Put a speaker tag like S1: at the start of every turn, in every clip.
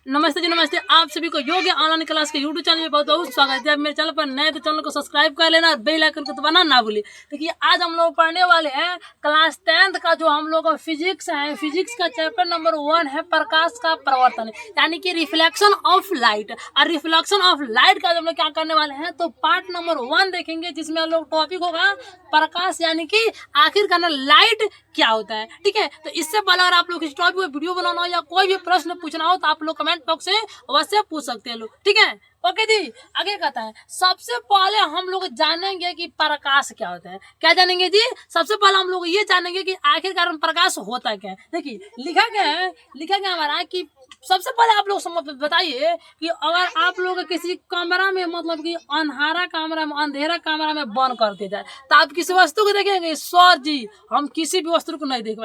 S1: नमस्ते जी, नमस्ते। आप सभी को योग्य ऑनलाइन क्लास के यूट्यूब चैनल में बहुत बहुत स्वागत है। आप मेरे चैनल पर नए तो चैनल को सब्सक्राइब कर लेना और बेल आइकन को दबाना ना भूलिए। देखिए, आज हम लोग पढ़ने वाले हैं क्लास 10th का जो हम लोग का फिजिक्स है। फिजिक्स का चैप्टर नंबर 1 है प्रकाश का प्रवर्तन, यानी कि रिफ्लेक्शन ऑफ लाइट। और रिफ्लेक्शन ऑफ लाइट का हम लोग क्या करने वाले हैं, तो पार्ट नंबर 1 देखेंगे, जिसमें हम लोग टॉपिक होगा प्रकाश, यानी कि आखिर करना लाइट क्या होता है। ठीक है, तो इससे पहले अगर आप लोग इस टॉपिक पर वीडियो बनाना हो या कोई भी प्रश्न पूछना हो तो आप लोग कमेंट बॉक्स से अवश्य पूछ सकते हैं लोग। ठीक है, ओके जी। आगे कहता है, सबसे पहले हम लोग जानेंगे कि प्रकाश क्या होता है। क्या जानेंगे जी? सबसे पहले हम लोग ये जानेंगे कि आखिरकार प्रकाश होता क्या है। देखिए, लिखा गया हमारा कि सबसे पहले आप लोग बताइए कि अगर आप लोग किसी कमरा में, मतलब कि अंधारा कमरा में, अंधेरा कमरा में बंद करते जाए तो आप किसी वस्तु को देखेंगे? सर जी, हम किसी भी वस्तु को नहीं देख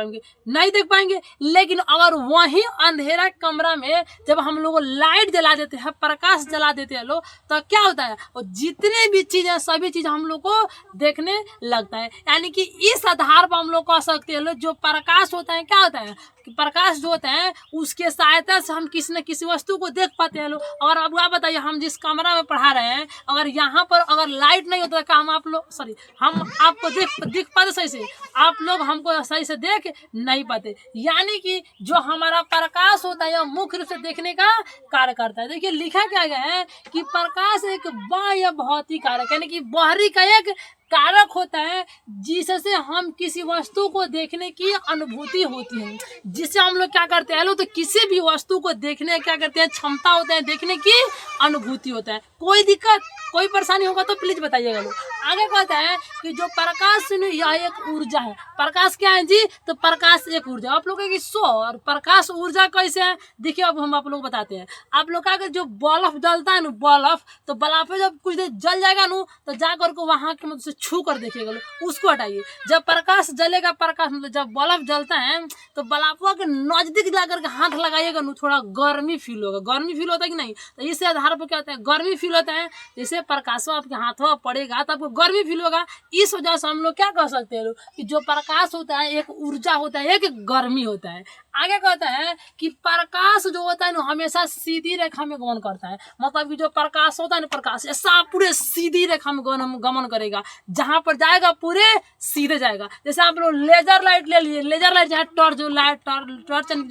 S1: पाएंगे। लेकिन अगर वही अंधेरा कमरा में जब हम लोग लाइट जला देते हैं, प्रकाश जला देते हैं लोग, तो क्या होता है, और जितने भी चीजें, सभी चीज हम लोग को देखने लगता है। यानी कि इस आधार पर हम लोग कह सकते हैं, जो प्रकाश होता है, क्या होता है कि प्रकाश जो होता है उसके सहायता से हम किसी न किसी वस्तु को देख पाते हैं लोग। और अब आप बताइए, हम जिस कमरा में पढ़ा रहे हैं, अगर यहाँ पर अगर लाइट नहीं होता क्या हम आपको दिख पाते सही से? आप लोग हमको सही से देख नहीं पाते। यानी कि जो हमारा प्रकाश होता है, यह मुख्य रूप से देखने का कार्य करता है। देखिए, लिखा क्या गया है कि प्रकाश एक बाह्य भौतिक कारक, यानी कि बाहरी का एक कारक होता है, जिससे हम किसी वस्तु को देखने की अनुभूति होती है। जिससे हम लोग क्या करते हैं लोग, तो किसी भी वस्तु को देखने क्या करते हैं, क्षमता होता है, देखने की अनुभूति होता है। कोई दिक्कत, कोई परेशानी होगा तो प्लीज बताइएगा लोग। आगे कहता है कि जो प्रकाश यह एक ऊर्जा है। प्रकाश क्या है जी? तो प्रकाश एक ऊर्जा। आप लोग सौर प्रकाश ऊर्जा कैसे है? देखिए, अब हम आप लोग बताते हैं। आप लोग का जो बल्ब जलता है ना, बल्ब, तो बल्ब पे जब कुछ देर जल जाएगा ना, तो जाकर के वहां के मतलब छू कर देखिएगा लोग, उसको हटाइए। जब प्रकाश जलेगा, प्रकाश मतलब जब बल्ब जलता है, तो बल्ब के नजदीक जाकर के हाथ लगाइएगा ना, थोड़ा गर्मी फील होगा। गर्मी फील होता है कि नहीं? तो इस आधार पर क्या होता है, गर्मी फील होता है। जैसे प्रकाश आपके हाथों में पड़ेगा तो आपको गर्मी फील होगा। इस वजह से हम लोग क्या कह सकते हैं कि जो प्रकाश होता है एक ऊर्जा होता है, एक गर्मी होता है। आगे कहता है कि प्रकाश जो होता है ना, हमेशा सीधी रेखा में गमन करता है। मतलब कि जो प्रकाश होता है ना, प्रकाश ऐसा पूरे सीधी रेखा में गमन करेगा। जहां पर जाएगा पूरे सीधे जाएगा। जैसे आप लोग लेजर लाइट ले लिए, लेजर लाइट चाहे टॉर्च, जो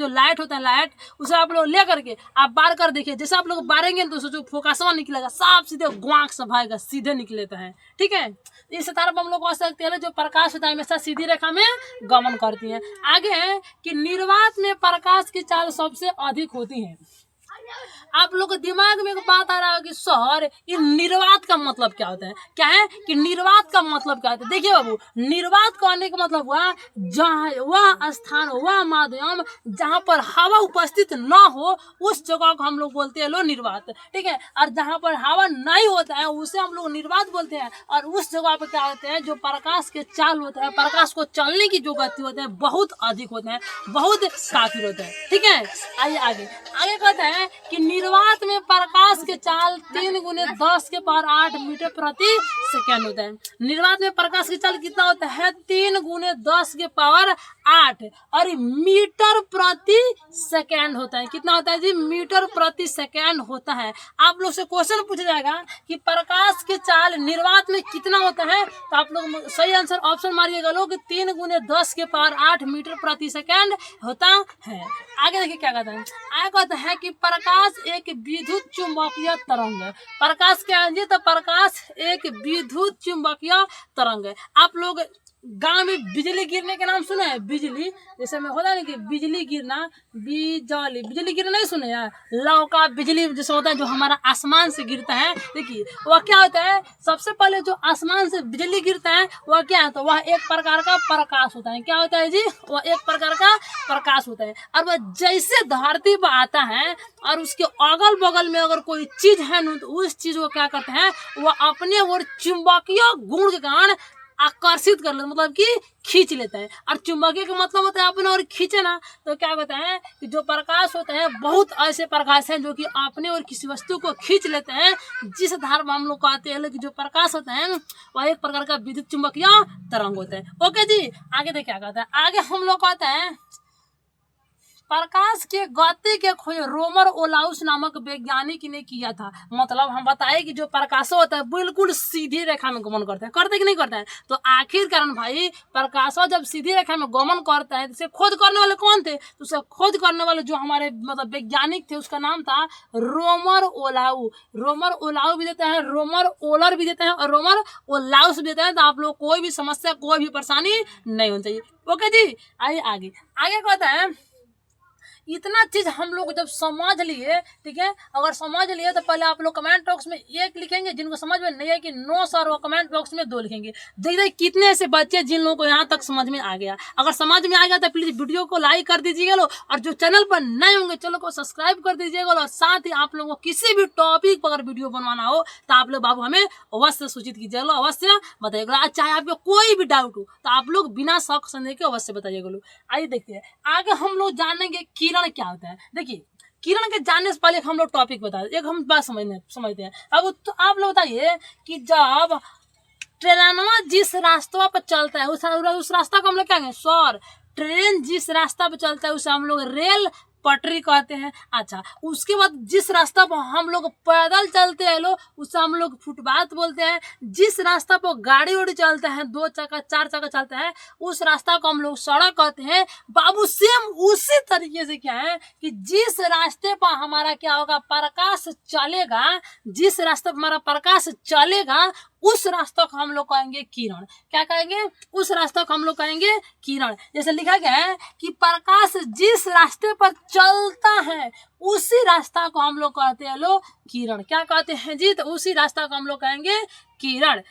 S1: लाइट होता है, लाइट, उसे आप लोग ले करके आप बार कर देखिए। जैसे आप लोग बारेंगे तो जो फोकसवा निकलेगा, साफ सीधे ग्वांक से भागेगा, सीधे निकलेता है। ठीक है, इस तरह हम लोग कह सकते हैं जो प्रकाश होता है हमेशा सीधी रेखा में गमन करती है। आगे है कि निर्वात में प्रकाश की चाल सबसे अधिक होती है। आप लोग के दिमाग में एक बात आ रहा है कि सर, ये निर्वात का मतलब क्या होता है? क्या है कि निर्वात का मतलब क्या होता है? देखिए बाबू, निर्वात कहने का मतलब हुआ जहाँ वह स्थान, वह माध्यम जहाँ पर हवा उपस्थित न हो, उस जगह को हम लोग बोलते हैं लो निर्वात। ठीक है, और जहाँ पर हवा नहीं होता है उसे हम लोग निर्वात बोलते हैं। और उस जगह पर क्या होते हैं, जो प्रकाश के चाल होता है, प्रकाश को चलने की जो गति होते हैं बहुत अधिक होते हैं, बहुत काफी होते हैं। ठीक है, आइए आगे कहते हैं कि निर्वात में प्रकाश के चाल 3 × 10⁸ मीटर प्रति सेकेंड होता है। निर्वात में प्रकाश की चाल कितना होता है? 3 × 10⁸ और मीटर प्रति सेकेंड होता है। कितना होता है जी? मीटर प्रति सेकेंड होता है। आप लोग से क्वेश्चन पूछा जाएगा कि प्रकाश की चाल निर्वात में कितना होता है, तो आप लोग सही आंसर ऑप्शन मारिएगा लोग, 3 × 10⁸ मीटर प्रति सेकेंड होता है। आगे देखिए क्या कहता है। आगे कहता है कि प्रकाश एक विद्युत चुंबकीय तरंग है। प्रकाश क्या है जी? तो प्रकाश एक विद्युत चुंबकीय तरंग है। आप लोग गांव में बिजली गिरने के नाम सुने हैं? बिजली जैसे में होता है ना कि बिजली गिरना, बिजली गिरना नहीं सुने यार? लौका बिजली जैसे होता है, जो हमारा आसमान से गिरता है। देखिए, वह क्या होता है, सबसे पहले जो आसमान से बिजली गिरता है वह क्या है, तो वह एक प्रकार का प्रकाश होता है। क्या होता है जी? वह एक प्रकार का प्रकाश होता है। और वह जैसे धरती पर आता है और उसके अगल बगल में अगर कोई चीज है ना, तो उस चीज को क्या करते हैं, वह अपने और चुंबकीय गुण के कारण आकर्षित कर लेता, मतलब कि खींच लेता है। और चुंबकीय का मतलब होता है अपने और खींचे ना। तो क्या होता है कि जो प्रकाश होता है, बहुत ऐसे प्रकाश हैं जो कि अपने और किसी वस्तु को खींच लेते हैं। जिस आधार पर हम लोग कहते हैं कि जो प्रकाश होता है वह एक प्रकार का विद्युत चुंबकीय तरंग होता है। ओके जी, आगे देखिए क्या कहता है। आगे हम लोग कहते हैं प्रकाश के गति के खोज रोमर ओलाउस नामक वैज्ञानिक ने किया था। मतलब हम बताए कि जो प्रकाश होता है बिल्कुल सीधी रेखा में गमन करता है, करते कि नहीं करता है। तो आखिरकार भाई प्रकाश जब सीधी रेखा में गमन करता है, तो खोज करने वाले कौन थे? तो उसे खोज करने वाले जो हमारे मतलब वैज्ञानिक थे उसका नाम था रोमर ओलाउ। रोमर ओलाउ भी देते हैं, रोमर ओलर भी देते हैं और रोमर ओलाउस भी देते हैं। तो आप लोग कोई भी समस्या कोई भी परेशानी नहीं होनी चाहिए। ओके जी, आइए आगे कहता है इतना चीज हम लोग जब समझ लिए, ठीक है, अगर समझ लिए तो पहले आप लोग कमेंट बॉक्स में 1 लिखेंगे, जिनको समझ में नहीं है कि नो सर वो कमेंट बॉक्स में 2 लिखेंगे। देखिए कितने ऐसे बच्चे जिन लोगों को यहाँ तक समझ में आ गया। अगर समझ में आ गया तो प्लीज वीडियो को लाइक कर दीजिएगा लो, और जो चैनल पर नए होंगे चैनल को सब्सक्राइब कर दीजिएगा लो। और साथ ही आप लोगों को किसी भी टॉपिक पर अगर वीडियो बनवाना हो तो आप लोग बाबू हमें अवश्य सूचित कीजिएगा, अवश्य बताइएगा। चाहे आपको कोई भी डाउट हो तो आप लोग बिना शक संदेह के अवश्य बताइएगा लो। आइए देखते हैं आगे हम लोग जानेंगे किरण क्या होता है। देखिए किरण के जानने से पहले हम लोग टॉपिक बता दें, एक हम बात समझते हैं। अब तो आप लोग बताइए कि जब ट्रेनवा जिस रास्ता पर चलता है उस रास्ता को हम लोग क्या कहेंगे? सर ट्रेन जिस रास्ता पर चलता है उसे हम लोग रेल पटरी कहते हैं। अच्छा, उसके बाद जिस रास्ता पर हम लोग पैदल चलते हैं लोग उसे हम लोग फुटपाथ बोलते हैं। जिस रास्ता पर गाड़ी उड़ी चलते हैं, 2 चक्का 4 चक्का चलते हैं, उस रास्ता को हम लोग सड़क कहते हैं। बाबू सेम उसी तरीके से क्या है कि जिस रास्ते पर हमारा क्या होगा प्रकाश चलेगा, जिस रास्ते पर हमारा प्रकाश चलेगा उस रास्ता को हम लोग कहेंगे किरण। क्या कहेंगे? उस रास्ता को हम लोग कहेंगे किरण। जैसे लिखा गया है कि प्रकाश जिस रास्ते पर चलता है उसी रास्ता को हम लोग कहते हैं लोग किरण। क्या कहते हैं जी? तो उसी रास्ता को हम लोग कहेंगे किरण।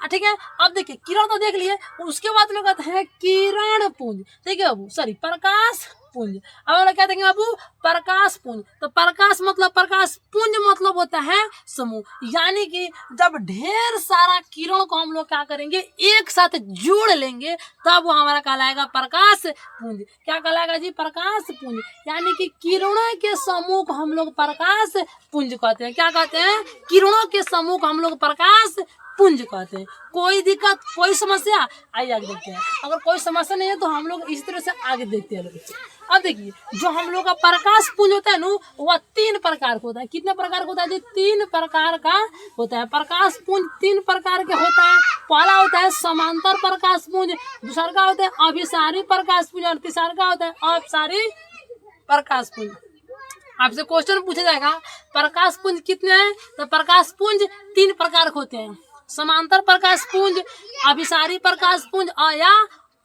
S1: ठीक है, अब देखिए किरण तो देख लिए, उसके बाद में कहते हैं किरण पुंज। देखिए बाबू सॉरी प्रकाश पुंज। अब क्या देंगे बाबू? प्रकाश पुंज। तो प्रकाश मतलब प्रकाश पुंज मतलब होता है समूह। यानी कि जब ढेर सारा किरण को हम लोग क्या करेंगे एक साथ जोड़ लेंगे तब वो हमारा कहलाएगा प्रकाश पुंज। क्या कहलाएगा जी? प्रकाश पुंज। यानी कि किरणों के समूह को हम लोग प्रकाश पुंज कहते हैं। क्या कहते हैं? किरणों के समूह को हम लोग प्रकाश पुंज कहते हैं। कोई दिक्कत कोई समस्या? आइए आगे देखते हैं। अगर कोई समस्या नहीं है तो हम लोग इस तरह से आगे देखते हैं। अब देखिए जो हम लोग का प्रकाश पुंज होता है ना वह 3 प्रकार का होता है। कितने प्रकार का होता है जी? 3 प्रकार का होता है। प्रकाश पुंज 3 प्रकार के होता है। पहला होता है समांतर प्रकाश पुंज, दूसरा का होता है अभिसारी प्रकाश पुंज और तीसरा का होता है अपसारी प्रकाश पुंज। आपसे क्वेश्चन पूछा जाएगा प्रकाश पुंज कितने हैं? तो प्रकाश पुंज 3 प्रकार के होते हैं। समांतर प्रकाश पुंज, अभिसारी प्रकाश पुंज या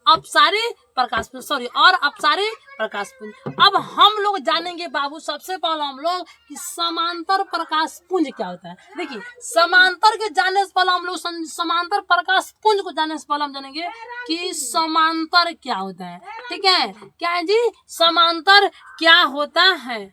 S1: अपसारी प्रकाश पुंज, सॉरी और अपसारी प्रकाश पुंज। अब हम लोग जानेंगे बाबू सबसे पहले हम लोग कि समांतर प्रकाश पुंज क्या होता है। देखिए समांतर के जानने से पहले हम लोग समांतर प्रकाश पुंज को जानने से पहले हम जानेंगे कि समांतर क्या होता है। ठीक है, क्या है जी? समांतर क्या होता है?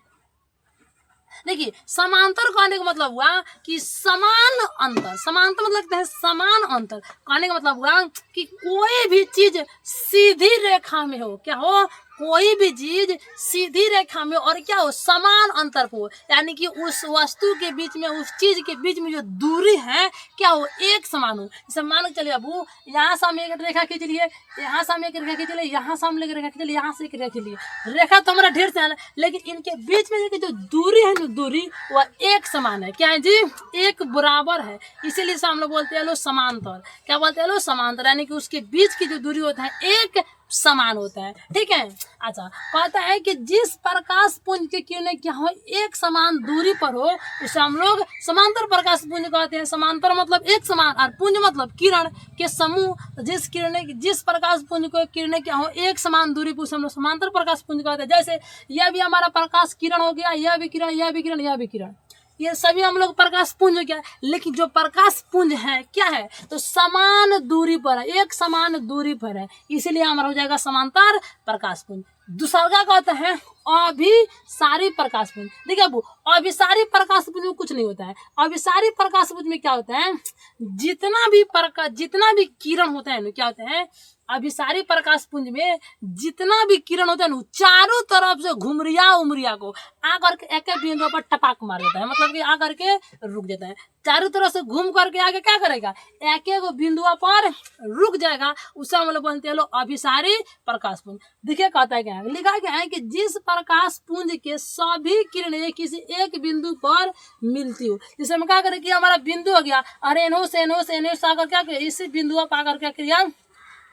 S1: देखिए समांतर कहने का मतलब हुआ कि समान अंतर। समांतर मतलब कहते हैं समान अंतर। कहने का मतलब हुआ कि कोई भी चीज सीधी रेखा में हो। क्या हो? कोई भी चीज सीधी रेखा में और क्या हो? समान अंतर को, यानी कि उस वस्तु के बीच में उस चीज के बीच में जो दूरी है क्या हो? एक समान हो। जैसे मान के चलिए अबू यहाँ से हम एक रेखा खींच लिए, यहाँ से हम एक रेखा खींच लिए, यहाँ से हम एक रेखा खींच लिए, यहाँ से एक रेखा खींच लिए। रेखा तो हमारा ढेर से है लेकिन इनके बीच में जो दूरी है ना दूरी वह एक समान है। क्या है जी? एक बराबर है। इसीलिए हम लोग बोलते हैं लो समांतर। क्या बोलते हैं लो? समांतर। यानी कि उसके बीच की जो दूरी होता है एक समान होता है। ठीक है, अच्छा कहता है कि जिस प्रकाश पुंज की किरणें क्या हो एक समान दूरी पर हो उसे हम लोग समांतर प्रकाश पुंज कहते हैं। समांतर मतलब एक समान और पुंज मतलब किरण के समूह। जिस प्रकाश पुंज को किरणें क्या हो एक समान दूरी पर उसे हम लोग समांतर प्रकाश पुंज कहते हैं। जैसे यह भी हमारा प्रकाश किरण हो गया, यह भी किरण, यह भी किरण, यह भी किरण, ये सभी हम लोग प्रकाश पुंज हो गया। लेकिन जो प्रकाश पुंज है क्या है? तो समान दूरी पर है, एक समान दूरी पर है, इसीलिए हमारा हो जाएगा समांतर प्रकाश पुंज। दूसरा कहते हैं अभिसारी प्रकाश पुंज। देखिए अब अभिसारी प्रकाश पुंज में कुछ नहीं होता है। अभिसारी प्रकाश पुंज में क्या होता है? जितना भी किरण होता है ना क्या होता है अभिसारी प्रकाश पुंज में जितना भी किरण होता है ना चारों तरफ से घुमरिया उमरिया को आकर के एक बिंदु पर टपाक मार देता है, मतलब कि आकर के रुक जाता है। चारों तरफ से घूम करके आगे क्या करेगा, एक एक बिंदु पर रुक जाएगा, उसे हम लोग बोलते हैं अभिसारी प्रकाश पुंज। देखिए कहता है क्या है, लिखा क्या है कि जिस प्रकाश पुंज के सभी किरणें किसी एक बिंदु पर मिलती हो। जैसे हम क्या करें कि हमारा बिंदु हो गया और एनो से आकर क्या इसी बिंदु पर आकर क्या क्रिया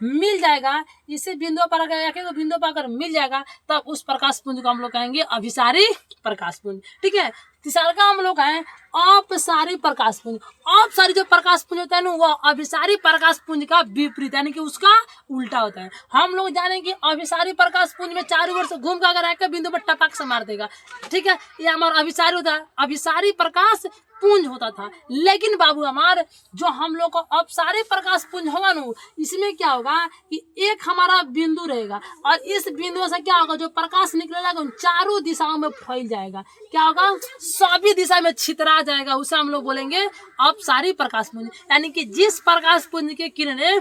S1: मिल जाएगा, इसी बिंदु पर अगर एक एक बिंदु पर अगर मिल जाएगा तब उस प्रकाश पुंज को हम लोग कहेंगे अभिसारी प्रकाश पुंज। ठीक है, तीसरा का हम लोग हैं अपसारी प्रकाश पुंज। अपसारी जो प्रकाश पुंज होता है ना वह अभिसारी प्रकाश पुंज का विपरीत यानी कि उसका उल्टा होता है। हम लोग जाने कि अभिसारी प्रकाश पुंज में चारों ओर से घूम कर अगर एक बिंदु पर टपक से मार देगा। ठीक है, ये हमारा अभिसारी होता है, अभिसारी प्रकाश पुंज होता था। लेकिन बाबू हमार जो हम लोग को अपसारी प्रकाश पुंज होगा ना इसमें क्या होगा कि एक हमारा बिंदु रहेगा और इस बिंदु से क्या होगा जो प्रकाश निकलेगा चारों दिशाओं में फैल जाएगा, क्या होगा सभी दिशा में छितरा जाएगा, उसे हम लोग बोलेंगे अपसारी प्रकाश पुंज। यानी कि जिस प्रकाश पुंज के किरणें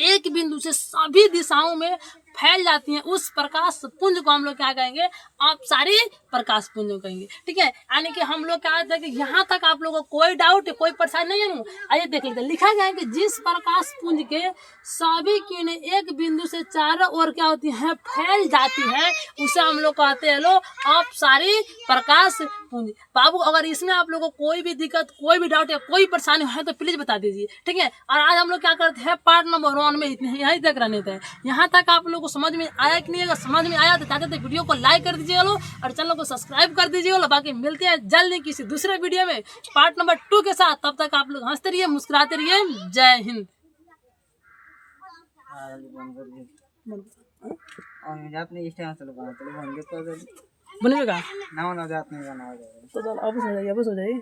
S1: एक बिंदु से सभी दिशाओं में फैल जाती हैं उस प्रकाश पुंज को हम लोग क्या कहेंगे अपसारी प्रकाश पुंज कहेंगे। ठीक है, यानी कि हम लोग क्या कहते हैं कि यहाँ तक आप लोगों को कोई डाउट कोई परेशानी नहीं है ना। आइए देख लेते हैं, लिखा गया है कि जिस प्रकाश पुंज के सभी किरणें एक बिंदु से चारों ओर क्या होती हैं फैल जाती हैं उसे हम लोग कहते हैं अपसारी प्रकाश पुंज। बाबू अगर इसमें आप लोगों को कोई भी दिक्कत कोई भी डाउट या कोई परेशानी है तो प्लीज बता दीजिए। ठीक है, और आज हम लोग क्या करते हैं पार्ट नंबर 1 में इतने यहीं तक रहने थे। यहाँ तक आप लोग को समझ में आया कि नहीं, अगर समझ में आया तो चाहते थे वीडियो को लाइक कर दीजिएगा और चैनल को सब्सक्राइब कर दीजिएगा। बाकी मिलते हैं जल्दी किसी दूसरे वीडियो में पार्ट नंबर 2 के साथ। तब तक आप लोग हंसते रहिए मुस्कुराते रहिए। जय हिंद। बोलिएगा
S2: ना जात नहीं बना
S1: तो चल अब हो जाइए।